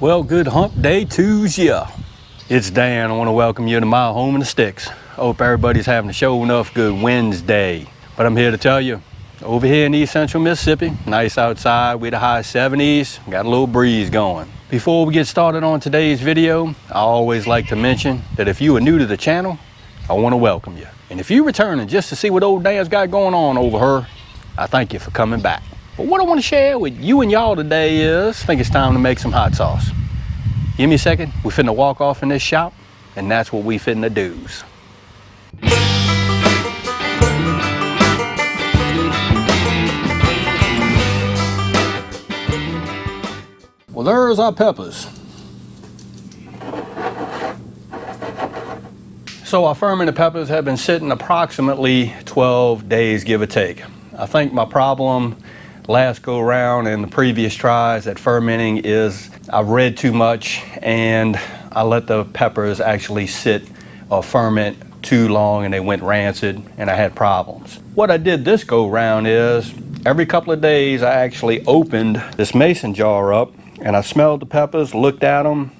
Well, good hump day to ya. It's Dan. I want to welcome you to my home in the sticks. Hope everybody's having a show enough good Wednesday. But I'm here to tell you, over here in East Central Mississippi, nice outside with the high 70s, got a little breeze going. Before we get started on today's video, I always like to mention that if you are new to the channel, I want to welcome you. And if you're returning just to see what old Dan's got going on over here, I thank you for coming back. But what I want to share with you and y'all today is, I think it's time to make some hot sauce. Give me a second, we finna walk off in this shop, and that's what we finna do's. Well, there's our peppers. So our fermented peppers have been sitting approximately 12 days, give or take. I think my problem last go around and the previous tries at fermenting is I read too much and I let the peppers actually sit or ferment too long and they went rancid and I had problems. What I did this go round is every couple of days I actually opened this mason jar up and I smelled the peppers, looked at them,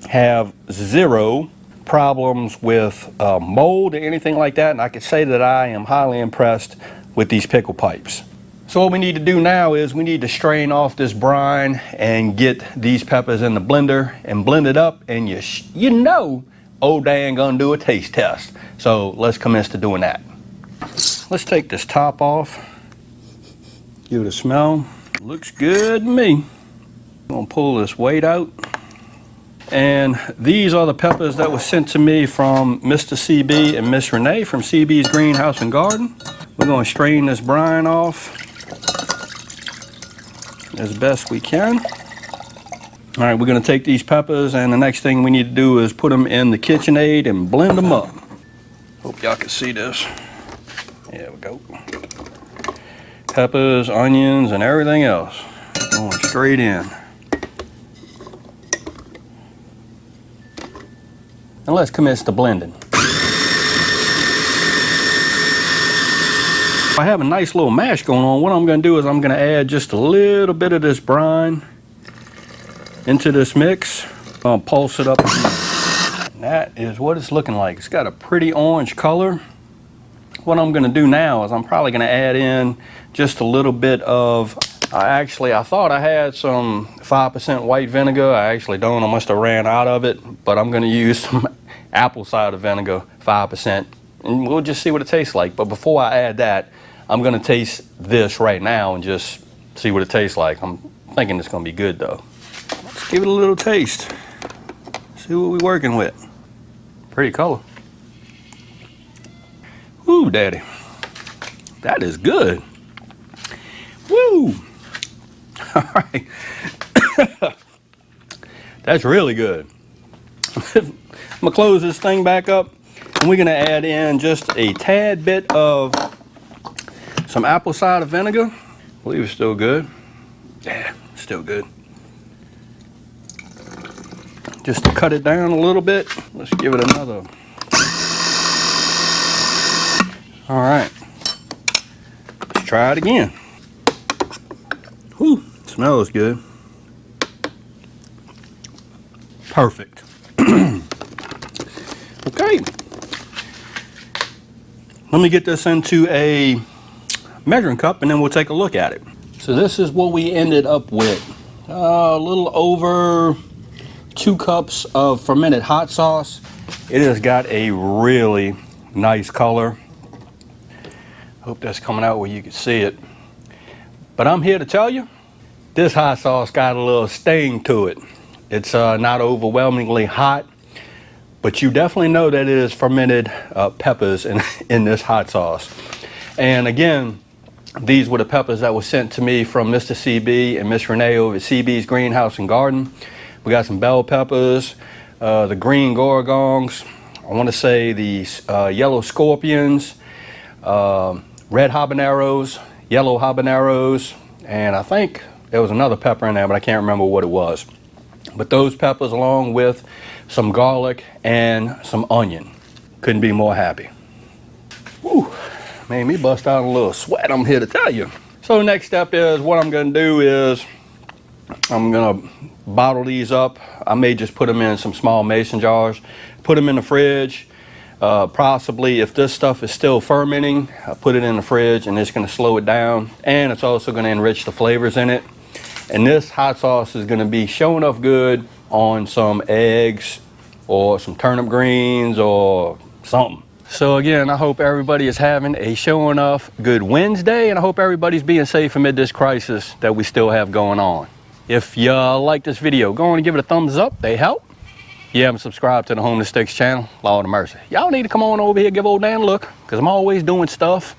have zero problems with mold or anything like that, and I could say that I am highly impressed with these pickle pipes. So what we need to do now is we need to strain off this brine and get these peppers in the blender and blend it up, and you know old Dan gonna do a taste test. So let's commence to doing that. Let's take this top off, give it a smell. Looks good to me. I'm gonna pull this weight out. And these are the peppers that were sent to me from Mr. CB and Miss Renee from CB's Greenhouse and Garden. We're gonna strain this brine off as best we can. All right, we're gonna take these peppers and the next thing we need to do is put them in the KitchenAid and blend them up. Hope y'all can see this. There we go. Peppers, onions, and everything else going straight in. And let's commence the blending. I have a nice little mash going on. What I'm going to do is I'm going to add just a little bit of this brine into this mix. I'll pulse it up. And that is what it's looking like. It's got a pretty orange color. What I'm going to do now is I'm probably going to add in just a little bit of, I thought I had some 5% white vinegar. I actually don't. I must have ran out of it. But I'm going to use some apple cider vinegar, 5%. And we'll just see what it tastes like. But before I add that, I'm going to taste this right now and just see what it tastes like. I'm thinking it's going to be good though. Let's give it a little taste. See what we're working with. Pretty color. Ooh, daddy. That is good. Woo! All right. That's really good. I'm gonna close this thing back up and we're gonna add in just a tad bit of some apple cider vinegar. I believe it's still good. Yeah, still good. Just to cut it down a little bit, let's give it another. All right, let's try it again. Whew, smells good. Perfect. Okay. Let me get this into a measuring cup and then we'll take a look at it. So this is what we ended up with. A little over 2 cups of fermented hot sauce. It has got a really nice color. Hope that's coming out where you can see it. But I'm here to tell you, this hot sauce got a little sting to it. It's not overwhelmingly hot, but you definitely know that it is fermented peppers in this hot sauce. And again, these were the peppers that were sent to me from Mr. CB and Miss Renee over at CB's Greenhouse and Garden. We got some bell peppers, the green gorgons, I want to say the yellow scorpions, red habaneros, yellow habaneros, and I think there was another pepper in there, but I can't remember what it was. But those peppers along with some garlic and some onion. Couldn't be more happy. Woo, made me bust out a little sweat, I'm here to tell you. So the next step is, what I'm gonna do is I'm gonna bottle these up. I may just put them in some small mason jars, put them in the fridge. Possibly if this stuff is still fermenting, I'll put it in the fridge and it's going to slow it down, and it's also going to enrich the flavors in it. And this hot sauce is going to be showing up good on some eggs or some turnip greens or something. So again, I hope everybody is having a show enough good Wednesday, and I hope everybody's being safe amid this crisis that we still have going on. If you like this video, go on and give it a thumbs up. They help. If you haven't subscribed to the Home to Sticks channel, Lord of mercy, y'all need to come on over here, give old Dan a look, because I'm always doing stuff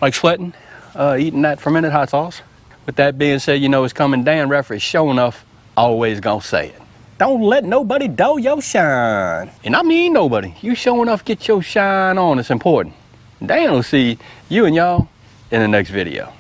like sweating, eating that fermented hot sauce. With that being said, you know it's coming. Dan Referee, sure enough, always gonna say it. Don't let nobody dull your shine. And I mean nobody. You sure enough get your shine on. It's important. Dan will see you and y'all in the next video.